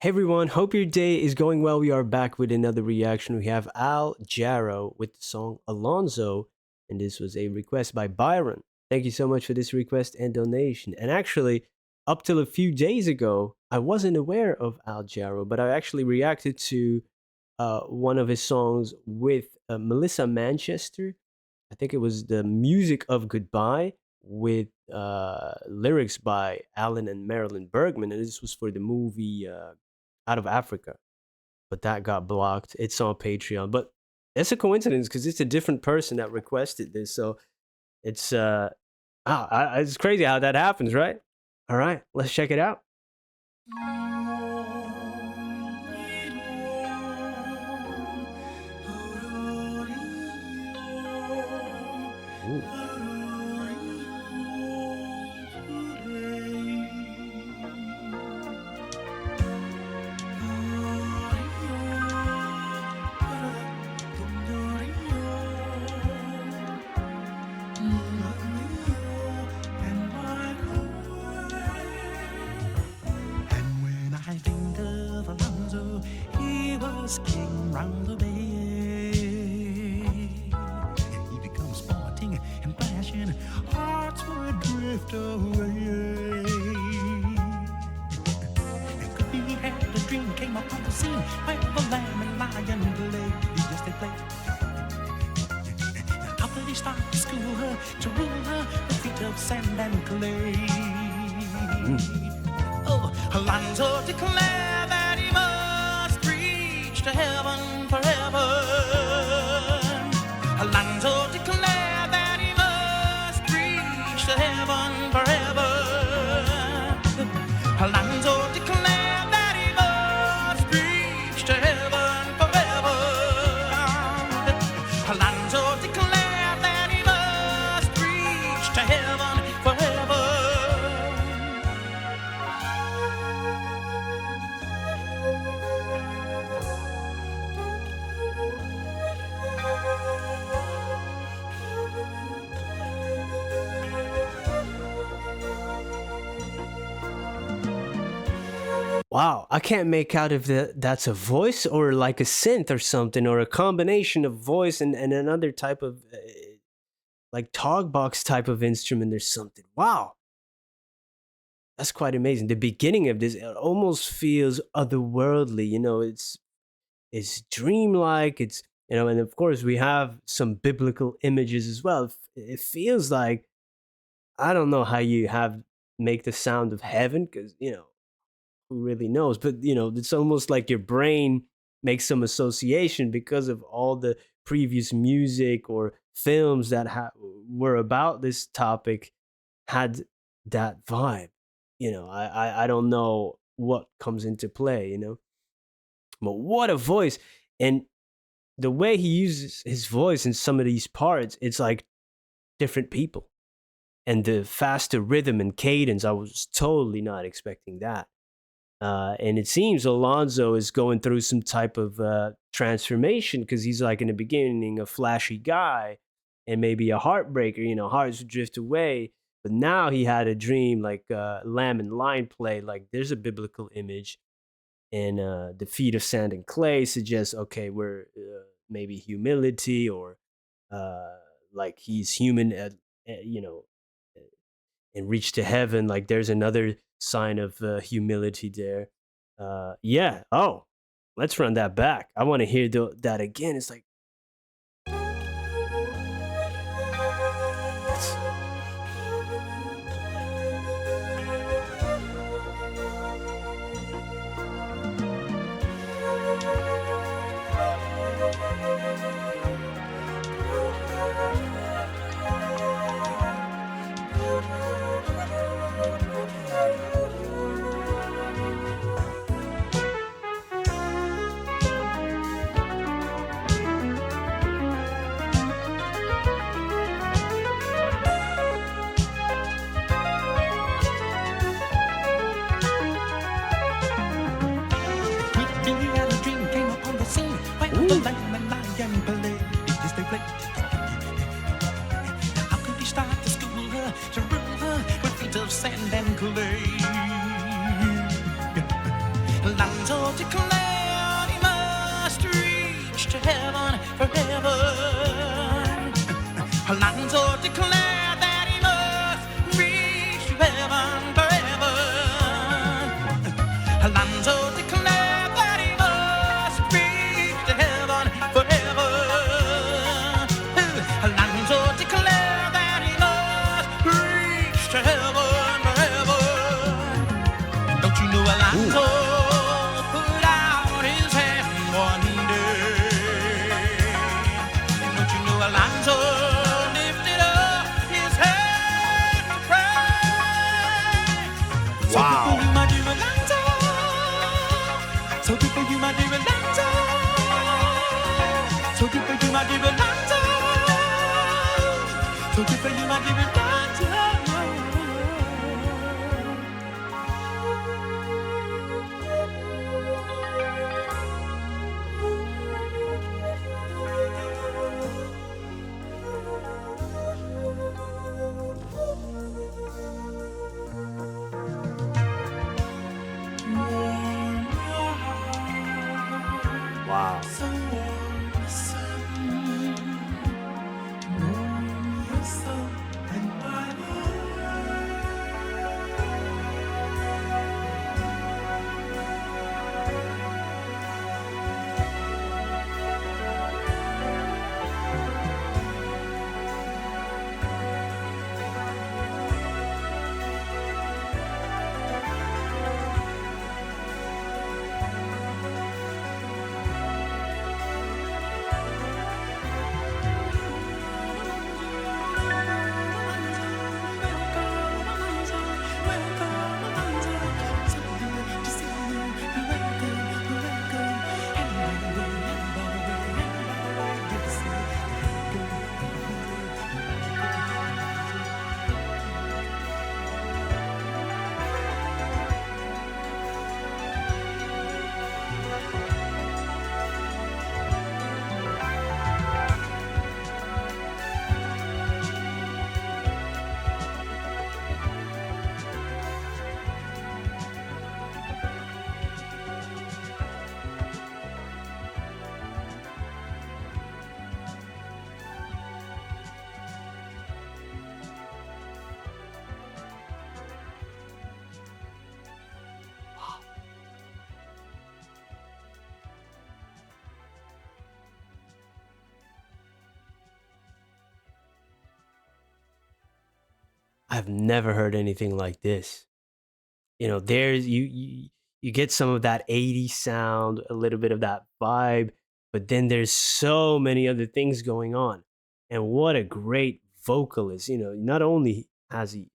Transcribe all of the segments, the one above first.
Hey everyone, hope your day is going well. We are back with another reaction. We have Jarreau with the song Alonzo, and this was a request by Byron. Thank you so much for this request and donation. And actually, up till a few days ago, I wasn't aware of Jarreau, but I actually reacted to one of his songs with Melissa Manchester. I think it was the music of Goodbye with lyrics by Alan and Marilyn Bergman, and this was for the movie Out of Africa. But that got blocked. It's on Patreon, but it's a coincidence because it's a different person that requested this. So it's it's crazy how that happens, right? All right, let's check it out. Ooh. I think of Alonzo, he was king round the bay. He becomes sporting and flashing, hearts would drift away. And could he had a dream, came upon the scene where the lamb and lion play. Yes, they play. How could he start to school her, to rule her, the feet of sand and clay? Oh, Alonzo declared that he must reach to heaven forever. Alonzo declared that he must reach to heaven forever. Alonzo declared that he must reach to heaven forever. Alonzo declared that he must reach to heaven forever. Wow, I can't make out if that's a voice or like a synth or something, or a combination of voice and another type of like talk box type of instrument or something. Wow, that's quite amazing. The beginning of this, it almost feels otherworldly. It's dreamlike. It's and of course we have some biblical images as well. It feels like, I don't know how you have make the sound of heaven, because who really knows? But it's almost like your brain makes some association because of all the previous music or films that were about this topic had that vibe. I don't know what comes into play. But what a voice. And the way he uses his voice in some of these parts, it's like different people. And the faster rhythm and cadence, I was totally not expecting that. And it seems Alonzo is going through some type of transformation, because he's like in the beginning a flashy guy and maybe a heartbreaker, hearts would drift away. But now he had a dream, like lamb and lion play, like there's a biblical image. And the feet of sand and clay suggests, okay, we're maybe humility, or like he's human, and reach to heaven. Like there's another sign of humility there. Yeah. Oh, let's run that back. I want to hear that again. It's like. The lamb and lion play. Yes, they play. How could he start to school her, to rule her with feet of sand and clay? Alonzo So good for you, my dear Alonzo. So good for you, my dear Alonzo. So good for you, my dear Alonzo. Warm your heart, Wow. so warm the sun. Warm your soul and body. I've never heard anything like this. You know, there's you get some of that 80s sound, a little bit of that vibe, but then there's so many other things going on. And what a great vocalist, you know, not only has he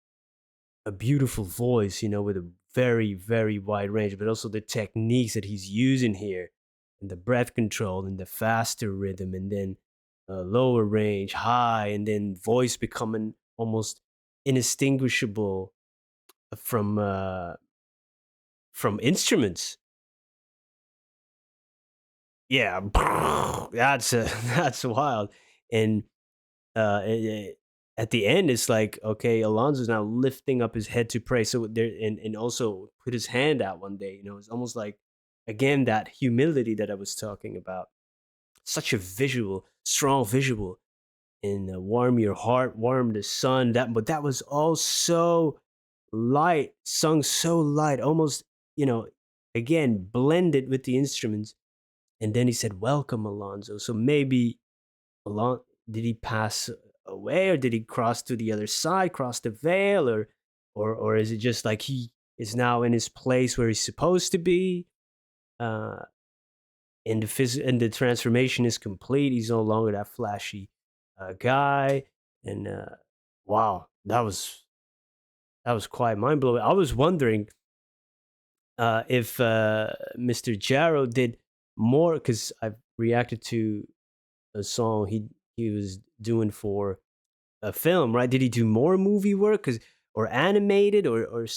a beautiful voice, you know, with a very, very wide range, but also the techniques that he's using here and the breath control and the faster rhythm and then lower range, high, and then voice becoming almost indistinguishable from uh, from instruments. Yeah, that's that's wild. And at the end, it's like okay, Alonso's now lifting up his head to pray. So there, and also put his hand out one day. You know, it's almost like again that humility that I was talking about. Such a visual, strong visual, and warm your heart, warm the sun. That, but that was all so light, sung so light, almost you know, again blended with the instruments. And then he said, "Welcome, Alonzo." So maybe Alon did he pass away, or did he cross to the other side, cross the veil, or is it just like he is now in his place where he's supposed to be? Uh, and the transformation is complete. He's no longer that flashy guy. And wow, that was quite mind blowing. I was wondering if Mr. Jarrow did more because I've reacted to a song he was doing for a film, right? Did he do more movie work, cause or animated, or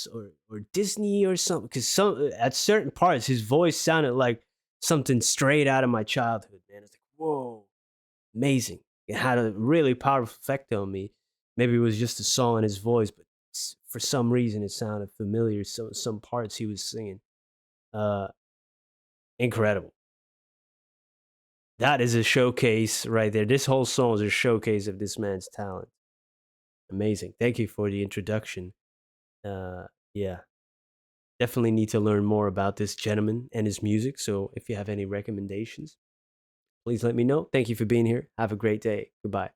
Disney or something? Because some at certain parts, his voice sounded like something straight out of my childhood. Man, it's like whoa, amazing! It had a really powerful effect on me. Maybe it was just a song in his voice, but for some reason it sounded familiar. So some parts he was singing, uh, incredible. That is a showcase right there. This whole song is a showcase of this man's talent. Amazing. Thank you for the introduction. Uh, yeah, definitely need to learn more about this gentleman and his music. So if you have any recommendations, please let me know. Thank you for being here. Have a great day. Goodbye.